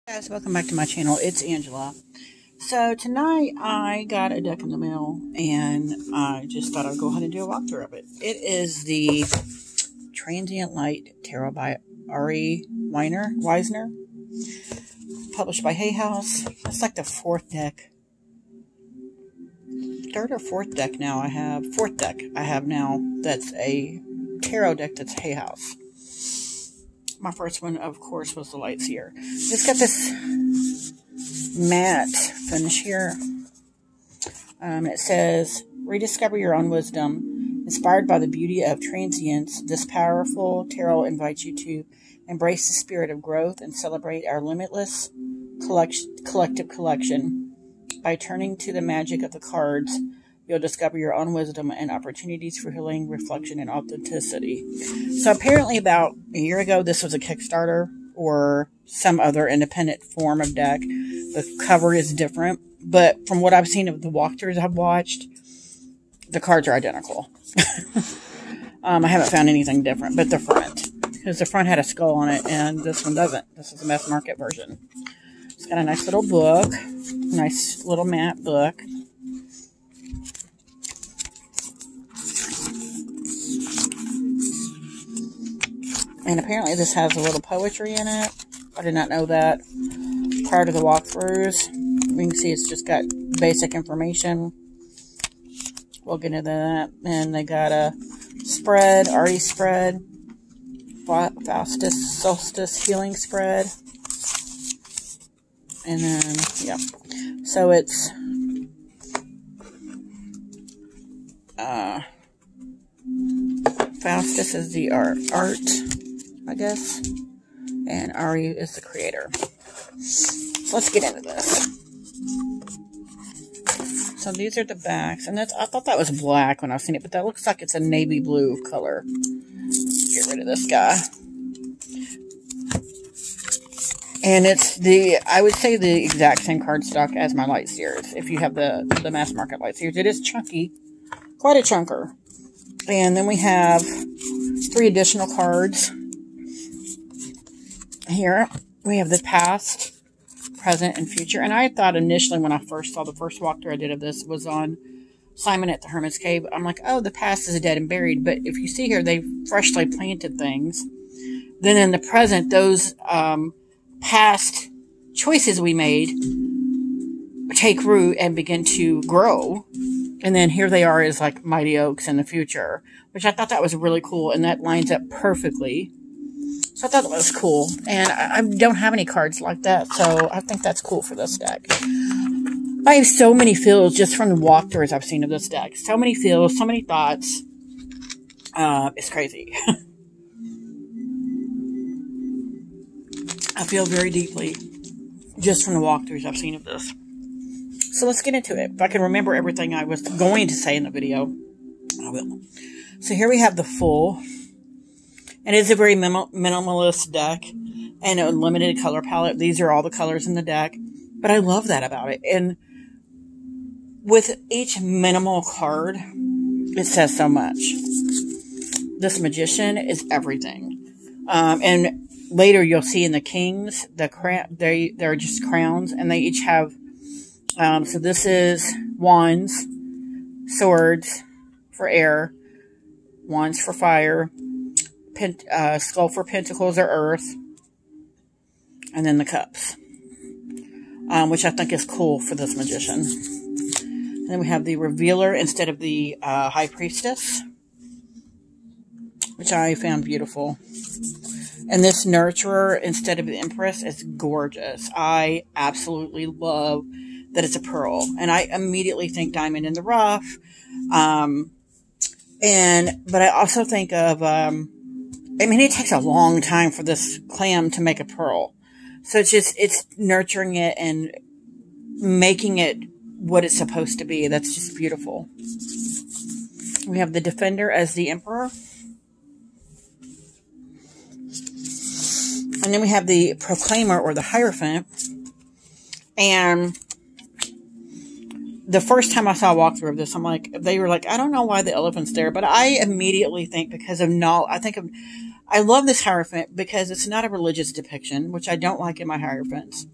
Guys, welcome back to my channel. It's Angela. So tonight I got a deck in the mail and I just thought I'd go ahead and do a walkthrough of it. It is the Transient Light Tarot by Ari Weisner, published by Hay House. It's like the fourth deck. Third or fourth deck now I have. Fourth deck I have now that's a tarot deck that's Hay House. My first one, of course, was the Light Seer. It's got this matte finish here. It says, rediscover your own wisdom. Inspired by the beauty of transience, this powerful tarot invites you to embrace the spirit of growth and celebrate our limitless collective collection. By turning to the magic of the cards, you'll discover your own wisdom and opportunities for healing, reflection, and authenticity. So apparently about a year ago, this was a Kickstarter or some other independent form of deck. The cover is different, but from what I've seen of the walkthroughs I've watched, the cards are identical. I haven't found anything different, but the front. Because the front had a skull on it, and this one doesn't. This is a mass market version. It's got a nice little book. Nice little matte book. And apparently this has a little poetry in it. I did not know that prior to the walkthroughs. You can see it's just got basic information. We'll get into that. And they got a spread, Artie spread, Faustus Solstice healing spread. And then, yeah. So it's Faustus is the art, I guess. And Ari is the creator. So let's get into this. So these are the backs. And I thought that was black when I was seeing it, but that looks like it's a navy blue color. Get rid of this guy. And it's I would say the exact same cardstock as my Light Seers. If you have the mass market Light Seers. It is chunky. Quite a chunker. And then we have 3 additional cards. Here we have the past, present, and future. And I thought initially when I first saw the first walkthrough I did of this was on Simon at the Hermit's Cave. I'm like, oh, the past is dead and buried. But if you see here, they freshly planted things. Then in the present, those past choices we made take root and begin to grow. And then here they are as like mighty oaks in the future, which I thought that was really cool. And that lines up perfectly. So I thought that was cool. And I don't have any cards like that. So I think that's cool for this deck. I have so many feels just from the walkthroughs I've seen of this deck. So many feels, so many thoughts. It's crazy. I feel very deeply just from the walkthroughs I've seen of this. So let's get into it. If I can remember everything I was going to say in the video, I will. So here we have the full. And it's a very minimalist deck and a limited color palette. These are all the colors in the deck. But I love that about it. And with each minimal card, it says so much. This Magician is everything. And later you'll see in the Kings, they're just crowns. And they each have, so this is wands, swords for air, wands for fire, skull for pentacles or earth, and then the cups, which I think is cool for this Magician. And then we have the Revealer instead of the High Priestess, which I found beautiful. And this Nurturer instead of the Empress is gorgeous. I absolutely love that it's a pearl. And I immediately think Diamond in the Rough. But I also think of, I mean, it takes a long time for this clam to make a pearl. So it's nurturing it and making it what it's supposed to be. That's just beautiful. We have the Defender as the Emperor. And then we have the Proclaimer or the Hierophant. And the first time I saw a walkthrough of this, they were like, I don't know why the elephant's there, but I immediately think because of knowledge, I think of I love this Hierophant because it's not a religious depiction, which I don't like in my Hierophants.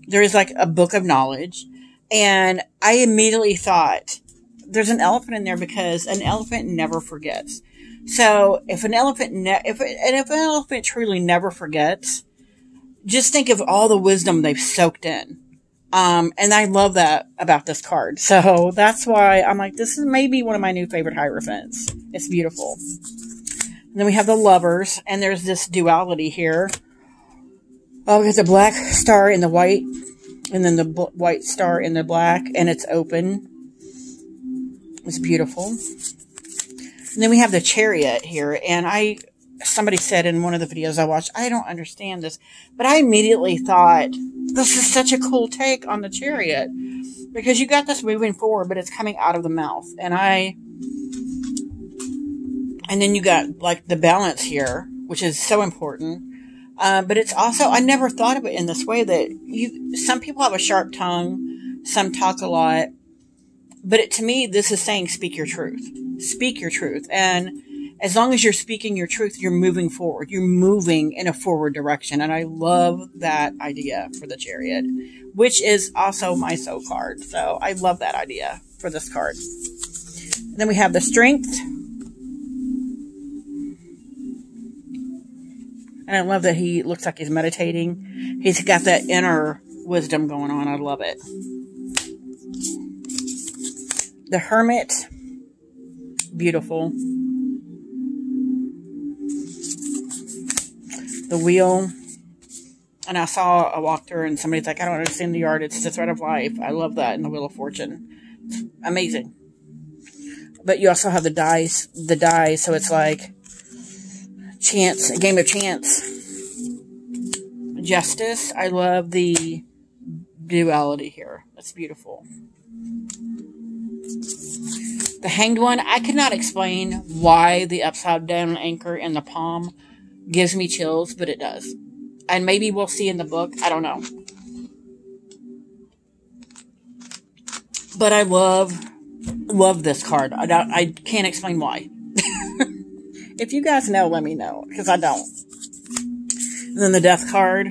There is like a book of knowledge. And I immediately thought, there's an elephant in there because an elephant never forgets. So if an elephant, if an elephant truly never forgets, just think of all the wisdom they've soaked in. And I love that about this card. So that's why I'm like, this is maybe one of my new favorite Hierophants. It's beautiful. And then we have the Lovers, and there's this duality here. Oh, we got the black star in the white, and then the white star in the black, and it's open. It's beautiful. And then we have the Chariot here, and somebody said in one of the videos I watched, I don't understand this, but I immediately thought, this is such a cool take on the Chariot, because you got this moving forward, but it's coming out of the mouth, and then you got like the balance here, which is so important. But it's also, I never thought of it in this way that some people have a sharp tongue, some talk a lot, but to me, this is saying speak your truth. Speak your truth. And as long as you're speaking your truth, you're moving forward. You're moving in a forward direction. And I love that idea for the Chariot, which is also my soul card. So I love that idea for this card. And then we have the Strength. And I love that he looks like he's meditating. He's got that inner wisdom going on. I love it. The Hermit. Beautiful. The Wheel. And I walked through and somebody's like, I don't understand the art. It's the thread of life. I love that in the Wheel of Fortune. It's amazing. But you also have the dice. So it's like chance, a game of chance. Justice. I love the duality here. That's beautiful. The Hanged One. I could not explain why the upside down anchor in the palm gives me chills, but it does. And maybe we'll see in the book. I don't know. But I love this card. I can't explain why. If you guys know, let me know, because I don't. And then the Death card.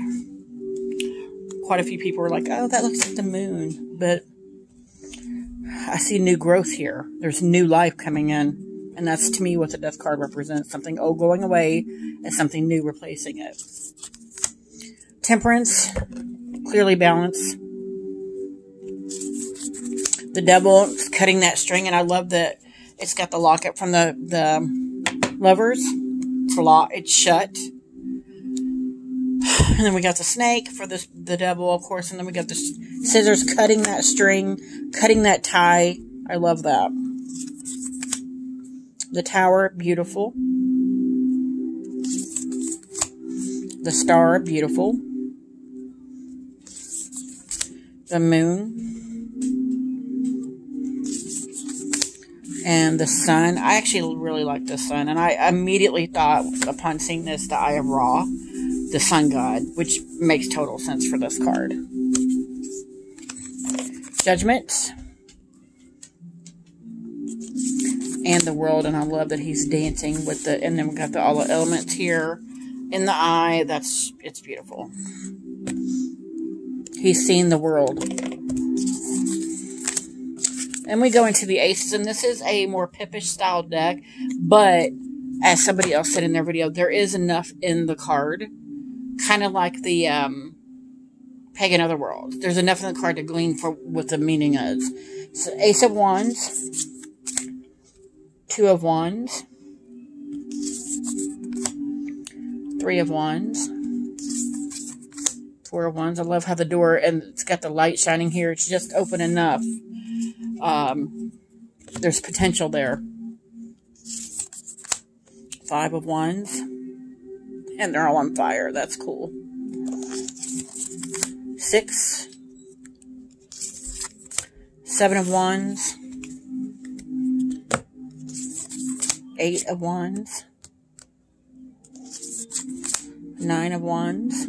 Quite a few people were like, oh, that looks like the moon. But I see new growth here. There's new life coming in. And that's, to me, what the Death card represents. Something old going away and something new replacing it. Temperance. Clearly balanced. The Devil is cutting that string. And I love that it's got the locket from the Lovers. It's shut. And then we got the Snake for the Devil, of course. And then we got the scissors cutting that string, cutting that tie. I love that. The Tower, beautiful. The Star, beautiful. The Moon. And the Sun. I actually really like the Sun. And I immediately thought, upon seeing this, the Eye of Ra, the Sun God, which makes total sense for this card. Judgment. And the World. And I love that he's dancing with the, and then we got all the elements here in the eye. It's beautiful. He's seen the world. And we go into the Aces, and this is a more Pippish style deck, but as somebody else said in their video, there is enough in the card, kind of like the Pagan Otherworld. There's enough in the card to glean for what the meaning is. So Ace of Wands, Two of Wands, Three of Wands, Four of Wands. I love how the door, and it's got the light shining here. It's just open enough. There's potential there. Five of Wands. And they're all on fire. That's cool. 6. 7 of Wands. 8 of Wands. 9 of Wands.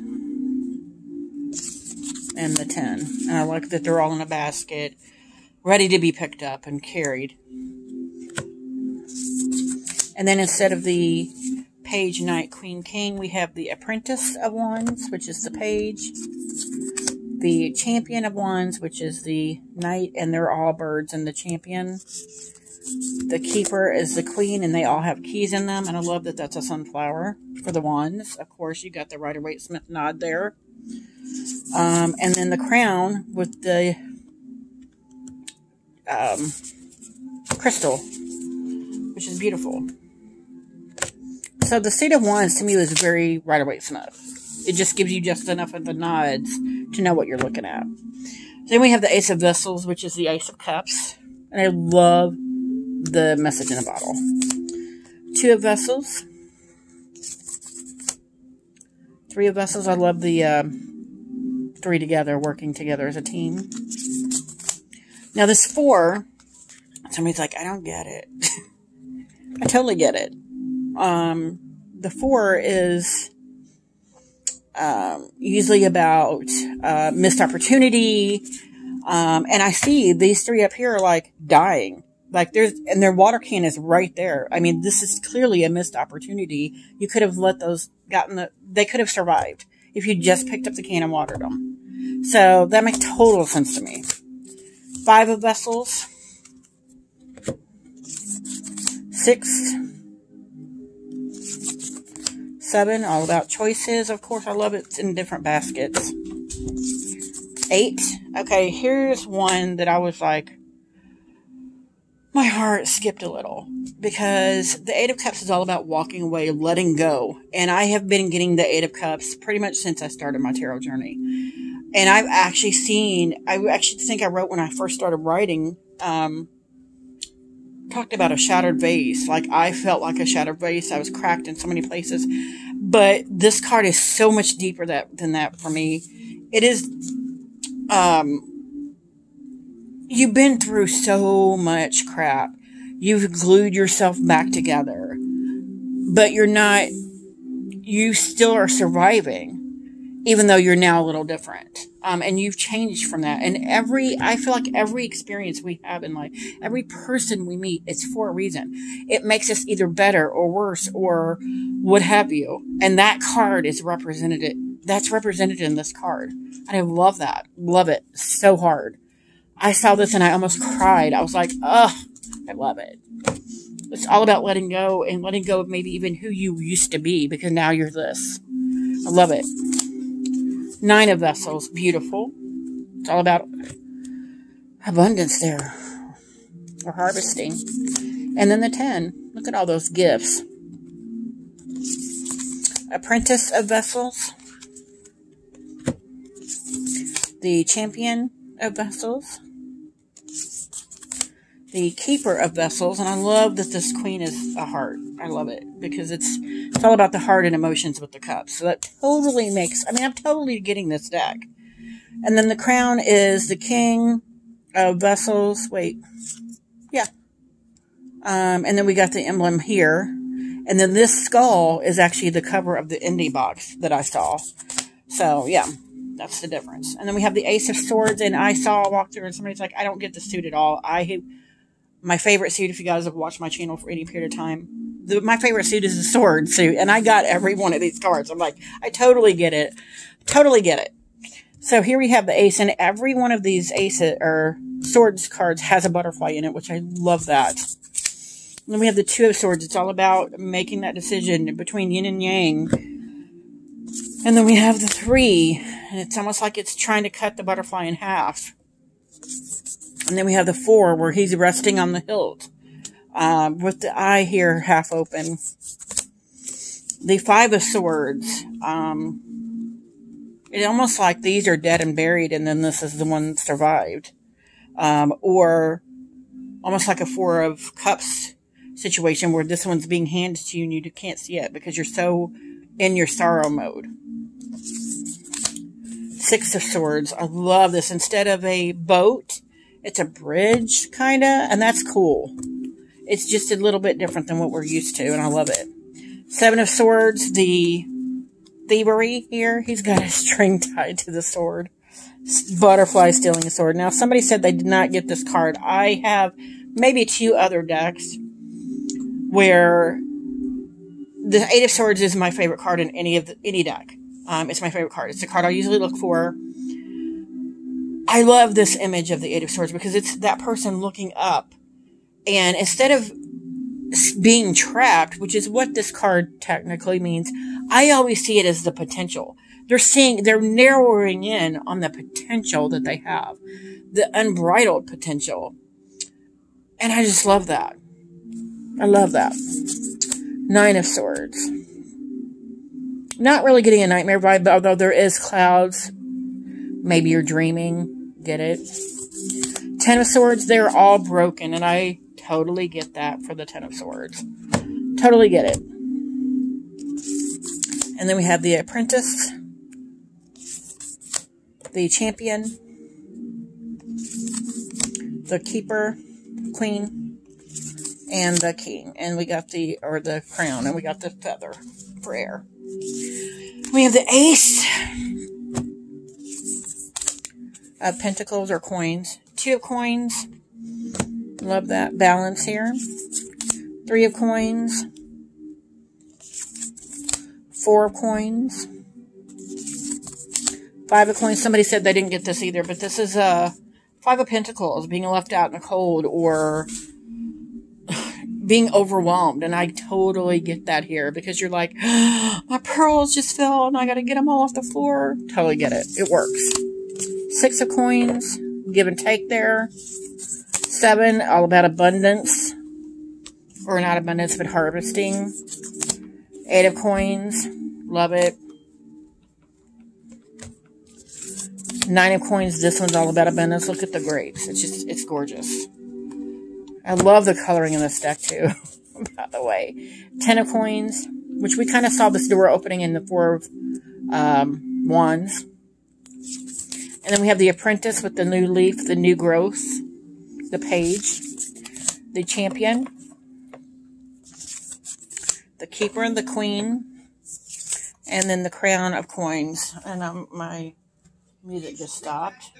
And the 10. And I like that they're all in a basket, ready to be picked up and carried. And then instead of the Page, Knight, Queen, King. We have the Apprentice of Wands, which is the Page. The Champion of Wands, which is the Knight, and they're all birds in the Champion. The Keeper is the Queen, and they all have keys in them. And I love that that's a sunflower for the Wands. Of course, you got the Rider-Waite-Smith nod there. And then the Crown with the crystal, which is beautiful. So the Suit of Wands to me was very Rider-Waite-Smith. It just gives you just enough of the nods to know what you're looking at. Then we have the Ace of Vessels, which is the Ace of Cups. And I love the message in the bottle. Two of Vessels. Three of Vessels. I love the three together, working together as a team. Now this four, somebody's like, I don't get it. I totally get it. The four is usually about missed opportunity. And I see these three up here are like dying. Like and their water can is right there. I mean, this is clearly a missed opportunity. You could have let those they could have survived if you just picked up the can and watered them. So that makes total sense to me. Five of Vessels. 6. 7, all about choices. Of course, I love it. It's in different baskets. 8. Okay, here's one that I was like, my heart skipped a little. Because the 8 of Cups is all about walking away, letting go. And I have been getting the 8 of Cups pretty much since I started my tarot journey. And I've actually I actually think I wrote when I first started writing, talked about a shattered vase. Like, I felt like a shattered vase. I was cracked in so many places. But this card is so much deeper than that for me. It is, you've been through so much crap. You've glued yourself back together. But you still are surviving. Even though you're now a little different. And you've changed from that. And I feel like every experience we have in life, every person we meet, it's for a reason. It makes us either better or worse or what have you. And that card is represented. That's represented in this card. And I love that. Love it so hard. I saw this and I almost cried. I was like, ugh, I love it. It's all about letting go and letting go of maybe even who you used to be because now you're this. I love it. 9 of Vessels, beautiful. It's all about abundance there. Or harvesting. And then the 10. Look at all those gifts. Apprentice of Vessels. The Champion of Vessels. The Keeper of Vessels. And I love that this Queen is a heart. I love it. Because it's all about the heart and emotions with the cups. So that totally makes... I mean, I'm totally getting this deck. And then the Crown is the King of Vessels. Wait. Yeah. And then we got the emblem here. And then this skull is actually the cover of the indie box that I saw. So, yeah. That's the difference. And then we have the Ace of Swords. And I walked through and somebody's like, I don't get the suit at all. My favorite suit, if you guys have watched my channel for any period of time, my favorite suit is the sword suit. And I got every one of these cards. I'm like, I totally get it. Totally get it. So here we have the ace. And every one of these swords cards has a butterfly in it, which I love that. And then we have the 2 of Swords. It's all about making that decision between yin and yang. And then we have the 3. And it's almost like it's trying to cut the butterfly in half. And then we have the 4 where he's resting on the hilt. With the eye here half open. The 5 of Swords. It's almost like these are dead and buried and then this is the one that survived. Or almost like a 4 of Cups situation where this one's being handed to you and you can't see it because you're so in your sorrow mode. 6 of Swords. I love this. Instead of a boat, it's a bridge, kind of, and that's cool. It's just a little bit different than what we're used to, and I love it. 7 of Swords, the thievery here. He's got a string tied to the sword. Butterfly stealing a sword. Now, somebody said they did not get this card. I have maybe 2 other decks where the Eight of Swords is my favorite card in any deck. It's my favorite card. It's the card I usually look for. I love this image of the Eight of Swords because it's that person looking up. And instead of being trapped, which is what this card technically means, I always see it as the potential. They're narrowing in on the potential that they have. The unbridled potential. And I just love that. I love that. Nine of Swords. Not really getting a nightmare vibe, although there is clouds. Maybe you're dreaming. Get it? Ten of Swords, they're all broken, and I totally get that for the Ten of Swords. Totally get it. And then we have the Apprentice, the Champion, the Keeper, Queen, and the King. And we got the Crown, and we got the Feather for air. We have the Ace of Pentacles or Coins. Two of Coins. Love that balance here. Three of Coins. Four of Coins. Five of Coins. Somebody said they didn't get this either, but this is Five of Pentacles, being left out in the cold or being overwhelmed. And I totally get that here because you're like, oh, my pearls just fell and I got to get them all off the floor. Totally get it. It works. Six of Coins. Give and take there. Seven, all about abundance. Or not abundance, but harvesting. Eight of Coins. Love it. Nine of Coins. This one's all about abundance. Look at the grapes. It's gorgeous. I love the coloring in this deck, too. By the way. Ten of Coins. Which we kind of saw this door opening in the Four of Wands. And then we have the Apprentice with the new leaf, the new growth, the Page, the Champion, the Keeper and the Queen, and then the Crown of Coins. And my music just stopped.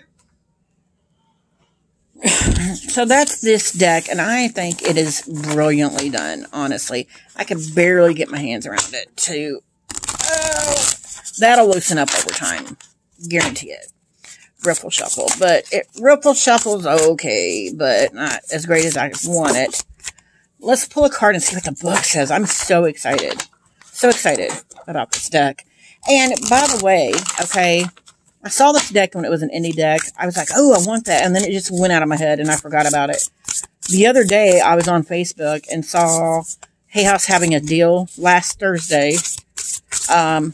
So that's this deck, and I think it is brilliantly done, honestly. I can barely get my hands around it. That'll loosen up over time. Guarantee it. Riffle Shuffle. But Riffle Shuffle's okay, but not as great as I want it. Let's pull a card and see what the book says. I'm so excited. So excited about this deck. And by the way, okay, I saw this deck when it was an indie deck. I was like, oh, I want that. And then it just went out of my head and I forgot about it. The other day, I was on Facebook and saw Hay House having a deal last Thursday. And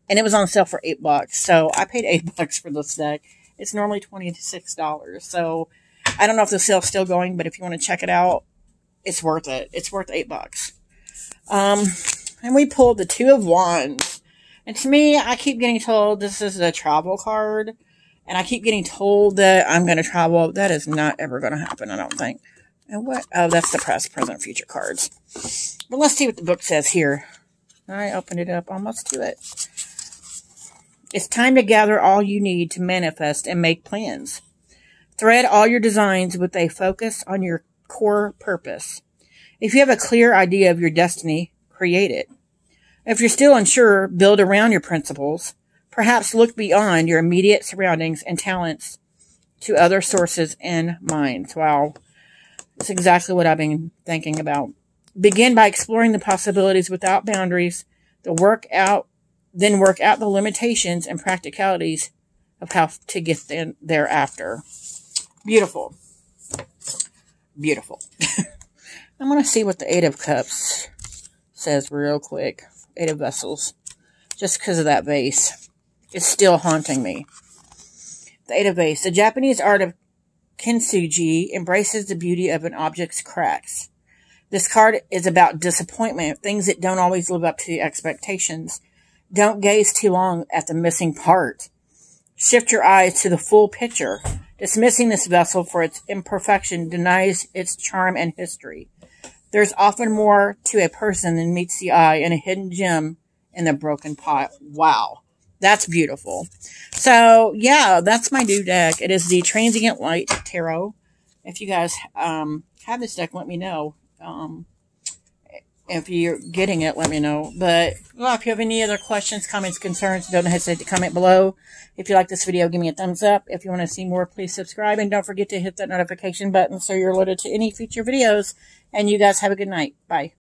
it was on sale for $8. So I paid $8 for this deck. It's normally $26. So I don't know if the sale's still going, but if you want to check it out, it's worth it. It's worth $8. And we pulled the Two of Wands. And to me, I keep getting told this is a travel card. And I keep getting told that I'm going to travel. That is not ever going to happen, I don't think. And what? Oh, that's the past, present, future cards. But let's see what the book says here. I opened it up almost to it. It's time to gather all you need to manifest and make plans. Thread all your designs with a focus on your core purpose. If you have a clear idea of your destiny, create it. If you're still unsure, build around your principles. Perhaps look beyond your immediate surroundings and talents to other sources and minds. Wow. That's exactly what I've been thinking about. Begin by exploring the possibilities without boundaries. Then work out the limitations and practicalities of how to get thereafter. Beautiful. Beautiful. I'm going to see what the Eight of Cups says real quick. Eight of Vessels. Just because of that vase. It's still haunting me. The Eight of Vase. The Japanese art of kintsugi embraces the beauty of an object's cracks. This card is about disappointment, things that don't always live up to expectations. Don't gaze too long at the missing part. Shift your eyes to the full picture. Dismissing this vessel for its imperfection denies its charm and history. There's often more to a person than meets the eye, and a hidden gem in the broken pot. Wow. That's beautiful. So, yeah, that's my new deck. It is the Transient Light Tarot. If you guys have this deck, let me know. If you're getting it, let me know. But, well, if you have any other questions, comments, concerns, don't hesitate to comment below. If you like this video, give me a thumbs up. If you want to see more, please subscribe. And don't forget to hit that notification button so you're alerted to any future videos. And you guys have a good night. Bye.